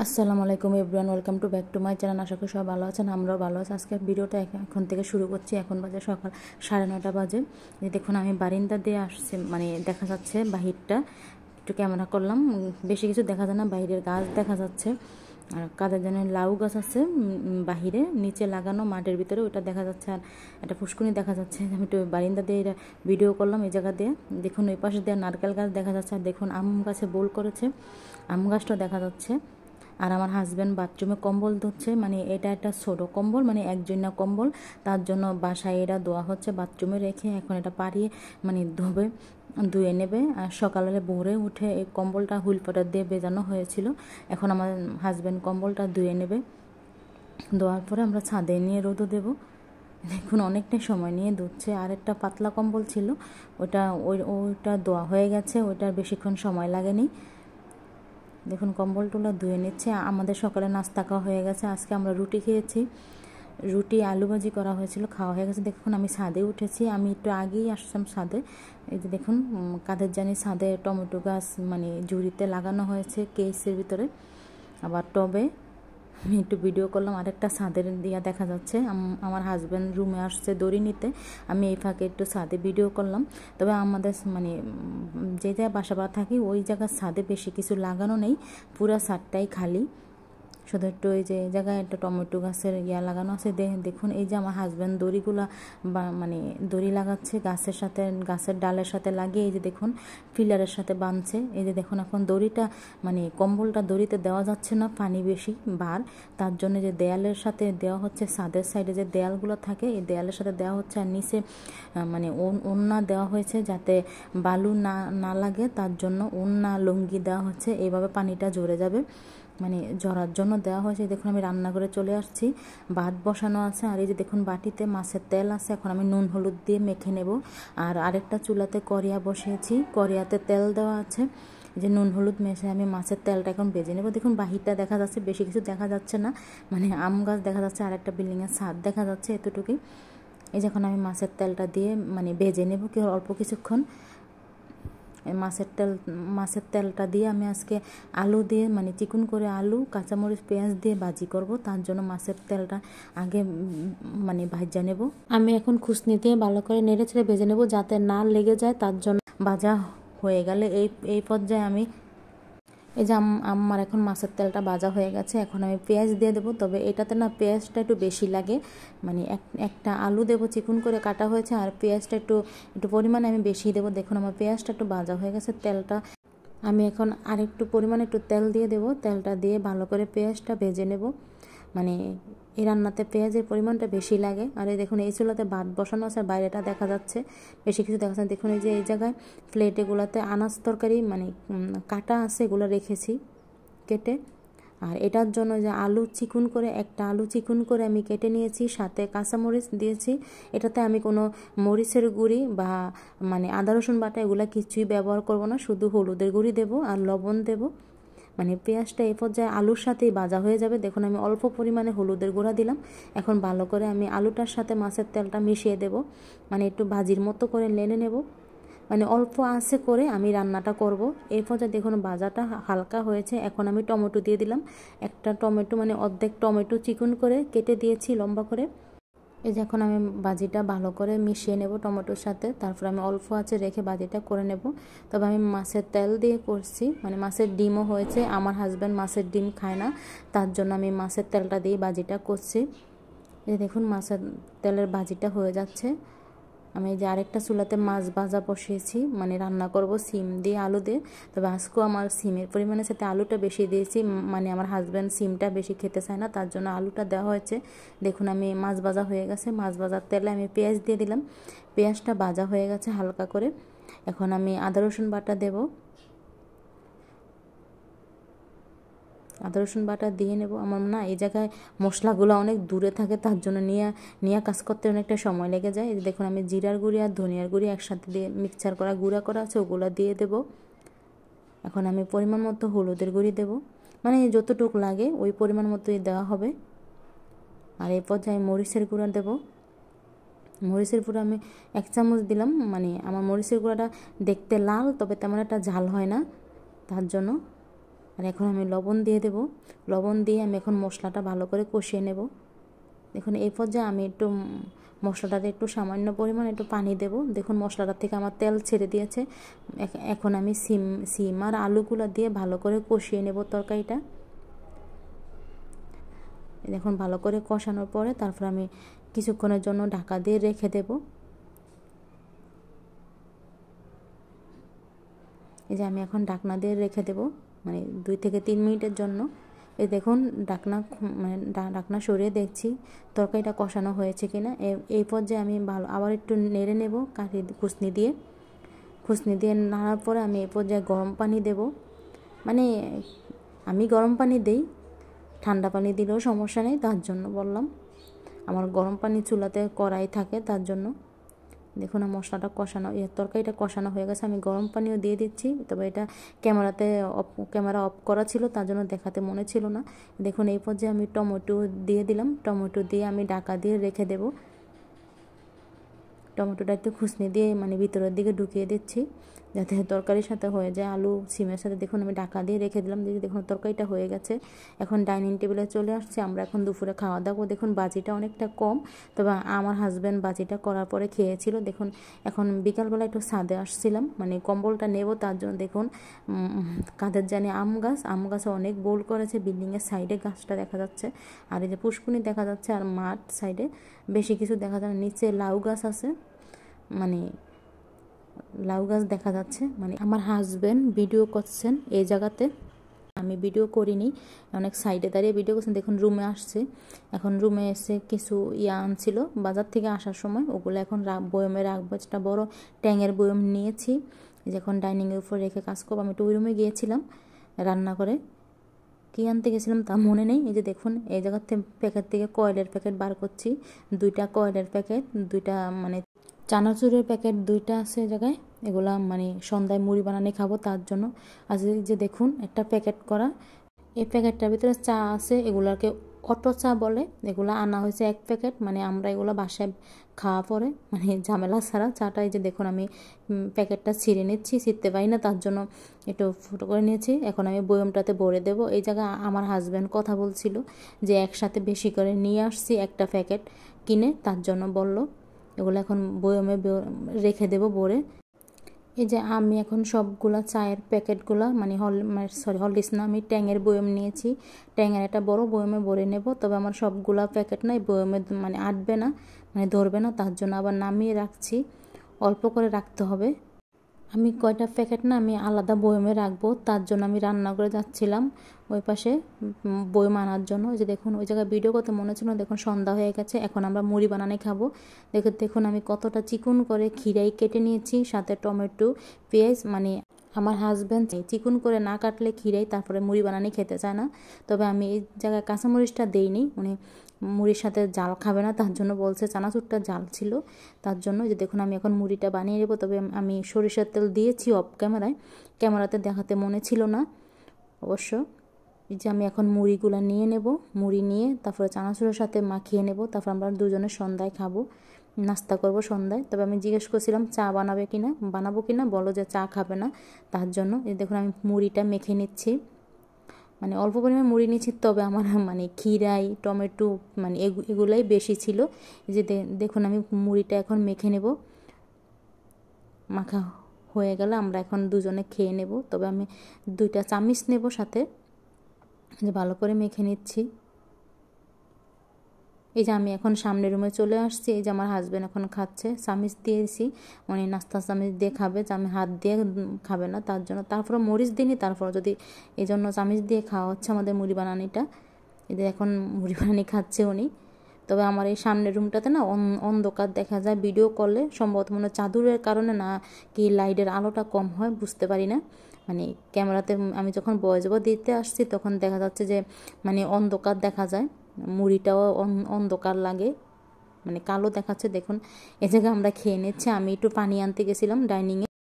আসসালামু আলাইকুম everyone, welcome to back to my channel. আশা করি সবাই ভালো আছেন, আমরাও ভালো আছি। আজকে ভিডিওটা এখন থেকে শুরু করছি। এখন বাজে সকাল 9:30 বাজে। দেখুন আমি বারিন্দা দিয়ে আসছি, মানে দেখা যাচ্ছে বাহিরটা একটু ক্যামেরা করলাম, বেশি কিছু দেখা যায় না, বাইরের গাছ দেখা যাচ্ছে। আর কাদের জন্য লাউ গাছ আছে বাহিরে নিচে লাগানো মাটির ভিতরে, ওটা দেখা যাচ্ছে। আর একটা পুষ্কুনি দেখা যাচ্ছে। আমি একটু বারিন্দা দিয়ে এটা ভিডিও করলাম এই জায়গা দিয়ে। দেখুন ওই পাশে দিয়ে নারকেল গাছ দেখা যাচ্ছে। আর দেখুন আম গাছে বোল করেছে, আম গাছটাও দেখা যাচ্ছে। আর আমার হাজব্যান্ড বাথরুমে কম্বল ধুচ্ছে, মানে এটা একটা ছোটো কম্বল, মানে একজনা কম্বল, তার জন্য বাসায় এটা ধোয়া হচ্ছে বাথরুমে রেখে। এখন এটা পাড়িয়ে মানে ধুয়ে নেবে। আর সকালে ভোরে উঠে এই কম্বলটা হুইল পাউডার দিয়ে ভেজানো হয়েছিল। এখন আমার হাজব্যান্ড কম্বলটা ধুয়ে নেবে। ধোয়ার পরে আমরা ছাদে নিয়ে রোদও দেবো। দেখুন অনেকটাই সময় নিয়ে ধুচ্ছে। আর একটা পাতলা কম্বল ছিল, ওইটা ধোয়া হয়ে গেছে, ওইটার বেশিক্ষণ সময় লাগেনি। দেখুন কম্বল টুলা ধুয়ে নিচ্ছে। আমাদের সকালে নাস্তা খাওয়া হয়ে গেছে। আজকে আমরা রুটি খেয়েছি, রুটি আলু ভাজি করা হয়েছিল, খাওয়া হয়ে গেছে। দেখুন আমি ছাদে উঠেছি, আমি একটু আগেই আসলাম ছাদে। এই যে দেখুন কাদের জানি ছাদে টমেটো গাছ মানে ঝুড়িতে লাগানো হয়েছে কেসের ভিতরে, আবার টবে। আমি একটু ভিডিও করলাম। আরেকটা ছাদের দিয়া দেখা যাচ্ছে। আমার হাজব্যান্ড রুমে আসছে দড়ি নিতে, আমি এই ফাঁকে একটু ছাদে ভিডিও করলাম। তবে আমাদের মানে যে জায়গায় বাসা থাকি ওই জায়গার ছাদে বেশি কিছু লাগানো নেই, পুরো ছাদটাই খালি। শুধু একটু ওই যে জায়গায় একটা টমেটো গাছের লাগানো আছে। দেখুন এই যে আমার হাজব্যান্ড দড়িগুলা মানে দড়ি লাগাচ্ছে গাছের সাথে, গাছের ডালের সাথে লাগিয়ে এই যে দেখুন পিলারের সাথে বাঁধছে। এই যে দেখুন এখন দড়িটা মানে কম্বলটা দড়িতে দেওয়া যাচ্ছে না, পানি বেশি বার, তার জন্য যে দেয়ালের সাথে দেওয়া হচ্ছে, ছাদের সাইডে যে দেয়ালগুলো থাকে এই দেয়ালের সাথে দেওয়া হচ্ছে। আর নিচে মানে ওন্না দেওয়া হয়েছে যাতে বালু না লাগে, তার জন্য ওন্না লুঙ্গি দেওয়া হচ্ছে। এইভাবে পানিটা ঝরে যাবে, মানে ঝরার জন্য দেওয়া হয়েছে। দেখুন আমি রান্নাঘরে চলে আসছি, ভাত বসানো আছে। আর এই যে দেখুন বাটিতে মাছের তেল আছে, এখন আমি নুন হলুদ দিয়ে মেখে নেব। আর আরেকটা চুলাতে কড়িয়া বসিয়েছি, কড়িয়াতে তেল দেওয়া আছে। এই যে নুন হলুদ মেশে আমি মাছের তেলটা এখন ভেজে নেব। দেখুন বাহিরটা দেখা যাচ্ছে, বেশি কিছু দেখা যাচ্ছে না, মানে আম গাছ দেখা যাচ্ছে আর একটা বিল্ডিংয়ের ছাদ দেখা যাচ্ছে, এতটুকুই। এই যখন আমি মাছের তেলটা দিয়ে মানে ভেজে নেব কি অল্প কিছুক্ষণ। মাছের তেলটা দিয়ে আমি আজকে আলু দিয়ে মানে চিকন করে আলু কাঁচামরিচ পেঁয়াজ দিয়ে ভাজি করব, তার জন্য মাছের তেলটা আগে মানে ভাজা নেব। আমি এখন খুসনি দিয়ে ভালো করে নেড়ে ছেড়ে ভেজে নেব যাতে না লেগে যায়, তার জন্য ভাজা হয়ে গেলে এই পর্যায়ে আমি এই যে আমার এখন মাছের তেলটা ভাজা হয়ে গেছে। এখন আমি পেঁয়াজ দিয়ে দেবো, তবে এটাতে না পেঁয়াজটা একটু বেশি লাগে, মানে একটা আলু দেবো চিকন করে কাটা হয়েছে, আর পেঁয়াজটা একটু পরিমাণে আমি বেশি দেবো। দেখুন আমার পেঁয়াজটা একটু ভাজা হয়ে গেছে। তেলটা আমি এখন আরেকটু পরিমাণে একটু তেল দিয়ে দেবো, তেলটা দিয়ে ভালো করে পেঁয়াজটা ভেজে নেব। মানে এই রান্নাতে পেঁয়াজের পরিমাণটা বেশি লাগে। আর এই দেখুন এই চুলাতে ভাত বসানো আছে, বাইরেটা দেখা যাচ্ছে, বেশি কিছু দেখা যাচ্ছে। দেখুন এই যে এই জায়গায় প্লেটেগুলোতে আনাজ তরকারি মানে কাটা আছে, এগুলো রেখেছি কেটে। আর এটার জন্য যে একটা আলু চিকুন করে আমি কেটে নিয়েছি, সাথে কাঁচামরিচ দিয়েছি। এটাতে আমি কোনো মরিচের গুঁড়ি বা মানে আদা রসুন বাটা এগুলো কিছুই ব্যবহার করব না, শুধু হলুদের গুঁড়ি দেব আর লবণ দেব। মানে পেঁয়াজটা এই পর্যায়ে আলুর সাথেই ভাজা হয়ে যাবে। দেখুন আমি অল্প পরিমাণে হলুদের গুঁড়া দিলাম। এখন ভালো করে আমি আলুটার সাথে মাছের তেলটা মিশিয়ে দেব, মানে একটু ভাজির মতো করে নেড়ে নেব, মানে অল্প আঁচে করে আমি রান্নাটা করব। এই পর্যায়ে দেখুন ভাজাটা হালকা হয়েছে। এখন আমি টমেটো দিয়ে দিলাম, একটা টমেটো মানে অর্ধেক টমেটো চিকন করে কেটে দিয়েছি লম্বা করে। এই যে এখন আমি ভাজিটা ভালো করে মিশিয়ে নেব টমেটোর সাথে, তারপর আমি অল্প আঁচে রেখে ভাজিটা করে নেব। তবে আমি মাছের তেল দিয়ে করছি, মানে মাছের ডিমও হয়েছে। আমার হাজব্যান্ড মাছের ডিম খায় না, তার জন্য আমি মাছের তেলটা দিয়ে ভাজিটা করছি। এই দেখুন মাছের তেলের ভাজিটা হয়ে যাচ্ছে। আমি যে আরেকটা চুলাতে মাছ ভাজা বসিয়েছি, মানে রান্না করব সিম দিয়ে আলু দিয়ে। তবে আজকেও আমার সিমের পরিমাণের সাথে আলুটা বেশি দিয়েছি, মানে আমার হাজব্যান্ড সিমটা বেশি খেতে চায় না, তার জন্য আলুটা দেওয়া হয়েছে। দেখুন আমি মাছ ভাজা হয়ে গেছে, মাছ ভাজার তেলে আমি পেঁয়াজ দিয়ে দিলাম, পেঁয়াজটা ভাজা হয়ে গেছে হালকা করে। এখন আমি আদা রসুন বাটা দেব, আদা রসুন বাটা দিয়ে নেব। আমার না এই জায়গায় মশলাগুলো অনেক দূরে থাকে, তার জন্য নিয়ে কাজ করতে অনেকটা সময় লেগে যায়। এই দেখুন আমি জিরার গুঁড়ি আর ধনিয়ার গুঁড়ি একসাথে দিয়ে মিক্সচার করা গুঁড়া করা আছে, ওগুলো দিয়ে দেব। এখন আমি পরিমাণ মতো হলুদের গুঁড়ি দেব, মানে যতটুকু লাগে ওই পরিমাণ মতোই দেওয়া হবে। আর এই পর্যায়ে মরিচের গুঁড়া দেব, মরিচের গুঁড়া আমি 1 চামচ দিলাম। মানে আমার মরিচের গুঁড়াটা দেখতে লাল, তবে তেমন একটা ঝাল হয় না, তার জন্য আর এখন আমি লবণ দিয়ে দেব। লবণ দিয়ে আমি এখন মশলাটা ভালো করে কষিয়ে নেব। দেখুন এই পর্যায়ে আমি একটু মশলাটাতে একটু সামান্য পরিমাণ একটু পানি দেব। দেখুন মশলাটা থেকে আমার তেল ছেড়ে দিয়েছে। এখন আমি সিম আর আলুগুলো দিয়ে ভালো করে কষিয়ে নেব তরকারিটা। দেখুন ভালো করে কষানোর পরে তারপর আমি কিছুক্ষণের জন্য ঢাকা দিয়ে রেখে দেব। এই যে আমি এখন ঢাকনা দিয়ে রেখে দেব, মানে 2 থেকে 3 মিনিটের জন্য। এই দেখুন ঢাকনা সরিয়ে দেখছি তরকারিটা কষানো হয়েছে কিনা। এই পর্যায়ে আমি আবার একটু নেড়ে নেব খুসনি দিয়ে নাড়ার পরে আমি এই পর্যায়ে গরম পানি দেব। মানে আমি গরম পানি দেই, ঠান্ডা পানি দিলেও সমস্যা নেই, তার জন্য বললাম। আমার গরম পানি চুলাতে কড়াই থাকে, তার জন্য। দেখুন মশলাটা কষানো, তরকারিটা কষানো হয়ে গেছে। আমি গরম পানিও দিয়ে দিচ্ছি, তবে এটা ক্যামেরা অফ করা ছিল, তার জন্য দেখাতে মনে ছিল না। দেখুন এই পর্যায়ে আমি টমেটো দিয়ে দিলাম। টমেটো দিয়ে আমি ঢাকা দিয়ে রেখে দেব। টমেটোটা একটু খুসনি দিয়ে মানে ভিতরের দিকে ঢুকিয়ে দিচ্ছি, যাতে তরকারির সাথে হয়ে যায়, আলু সিমের সাথে। দেখুন আমি ঢাকা দিয়ে রেখে দিলাম। দেখুন তরকারিটা হয়ে গেছে। এখন ডাইনিং টেবিলে চলে আসছে। আমরা এখন দুপুরে খাওয়া দাওয়া। দেখুন বাজিটা অনেকটা কম, তবে আমার হাজব্যান্ড বাজিটা করার পরে খেয়েছিল। দেখুন এখন বিকালবেলা একটু ছাদে আসছিলাম, মানে কম্বলটা নেব, তার জন্য দেখুন কাদের জানি আম গাছে অনেক বোল করেছে। বিল্ডিংয়ের সাইডে গাছটা দেখা যাচ্ছে, আর এই যে পুষ্কুনি দেখা যাচ্ছে, আর মাঠ সাইডে বেশি কিছু দেখা যায় না। নিচে লাউ গাছ আছে, মানে লাউ গাছ দেখা যাচ্ছে। মানে আমার হাজব্যান্ড ভিডিও করছেন এই জায়গাতে, আমি ভিডিও করিনি, অনেক সাইডে দাঁড়িয়ে ভিডিও করছেন। দেখুন রুমে আসছে, এখন রুমে এসে কিছু আনছিল বাজার থেকে আসার সময়, ওগুলো এখন বয়মে রাখবো। একটা বড় ট্যাঙের বয়ম নিয়েছি, যখন ডাইনিংয়ের উপর রেখে কাজ করবো। আমি একটু ওই রুমে গিয়েছিলাম রান্না করে, কী আনতে গেছিলাম তা মনে নেই। এই যে দেখুন এই জায়গার প্যাকেট থেকে কয়েলের প্যাকেট বার করছি, 2টা কয়েলের প্যাকেট, 2টা মানে চানাচুরের প্যাকেট 2টা আছে এই জায়গায়। এগুলা মানে সন্ধ্যায় মুড়ি বানানি খাবো, তার জন্য। আজ যে দেখুন একটা প্যাকেট করা, এই প্যাকেটটার ভিতরে চা আছে, এগুলাকে অটো চা বলে। এগুলো আনা হয়েছে 1 প্যাকেট, মানে আমরা এগুলো বাসায় খাওয়া পরে মানে ঝামেলা ছাড়া চাটা। এই যে দেখুন আমি প্যাকেটটা ছিঁড়ে নিচ্ছি, ছিঁড়তে পারি না, তার জন্য একটু ফুটো করে নিয়েছি। এখন আমি বয়মটাতে ভরে দেব। এই জায়গায় আমার হাজব্যান্ড কথা বলছিল যে একসাথে বেশি করে নিয়ে আসছি একটা প্যাকেট কিনে, তার জন্য বলল। এগুলো এখন বয়মে রেখে দেব ভরে। এই যে আমি এখন সবগুলা চায়ের প্যাকেটগুলা মানে হরলিক্স না, আমি ট্যাঙের বয়ম নিয়েছি। ট্যাঙের একটা বড় বয়মে ভরে নেব, তবে আমার সবগুলা প্যাকেট নাই বয়মে মানে আটবে না, মানে ধরবে না, তার জন্য আবার নামিয়ে রাখছি। অল্প করে রাখতে হবে। আমি কয়টা প্যাকেট না আমি আলাদা বয়মে রাখবো, তার জন্য আমি রান্না করে যাচ্ছিলাম ওই পাশে বয়ম আনার জন্য। ওই যে দেখুন ওই জায়গায় ভিডিও করতে মনে ছিল না। দেখুন সন্ধ্যা হয়ে গেছে, এখন আমরা মুড়ি বানানি খাবো। দেখুন আমি কতটা চিকন করে খিরাই কেটে নিয়েছি, সাথে টমেটো পেঁয়াজ। মানে আমার হাজব্যান্ড চিকন করে না কাটলে খিরাই তারপরে মুড়ি বানানি খেতে চায় না, তবে আমি এই জায়গায় কাঁচামরিচটা দেইনি, মানে মুড়ির সাথে জাল খাবে না, তার জন্য বলছে। চানাচুরটা জাল ছিল, তার জন্য। যে দেখুন আমি এখন মুড়িটা বানিয়ে নেব, তবে আমি সরিষার তেল দিয়েছি অফ ক্যামেরাতে দেখাতে মনে ছিল না অবশ্য। এই যে আমি এখন মুড়িগুলো নিয়ে নেব, মুড়ি নিয়ে তারপরে চানাচুরের সাথে মাখিয়ে নেব, তারপর আমরা দুজনে সন্ধ্যায় খাবো, নাস্তা করব সন্ধ্যায়। তবে আমি জিজ্ঞেস করছিলাম চা বানাবো কিনা, বলো যে চা খাবে না, তার জন্য। এই দেখুন আমি মুড়িটা মেখে নিচ্ছি, মানে অল্প পরিমাণে মুড়ি নিচ্ছি, তবে আমার মানে খিরাই টমেটো মানে এগুলাই বেশি ছিল। এই যে দেখুন আমি মুড়িটা এখন মেখে নেব। মাখা হয়ে গেলে আমরা এখন দুজনে খেয়ে নেব, তবে আমি 2টা চামচ নেব সাথে। যে ভালো করে মেখে নিচ্ছি। এই যে আমি এখন সামনের রুমে চলে আসছি। এই যে আমার হাজব্যান্ড এখন খাচ্ছে, চামচ দিয়েছি, মানে নাস্তা চামচ দিয়ে খাবে, আমি হাত দিয়ে খাবে না, তার জন্য। তারপরে মরিচ দিইনি, তারপর যদি এই জন্য চামচ দিয়ে খাওয়া হচ্ছে আমাদের মুড়ি বানানিটা। এদের এখন মুড়ি বানানি খাচ্ছে উনি। তবে আমার এই সামনের রুমটাতে না অন্ধকার দেখা যায় ভিডিও করলে, সম্ভবত মনে চাদরের কারণে না কি লাইটের আলোটা কম হয়, বুঝতে পারি না। মানে ক্যামেরাতে আমি যখন ভয়েস ওভার দিতে আসছি তখন দেখা যাচ্ছে যে মানে অন্ধকার দেখা যায়, মুড়িটাও অন্ধকার লাগে, মানে কালো দেখাচ্ছে। দেখুন এই জায়গায় আমরা খেয়ে নিচ্ছি। আমি একটু পানি আনতে গেছিলাম ডাইনিংয়ে।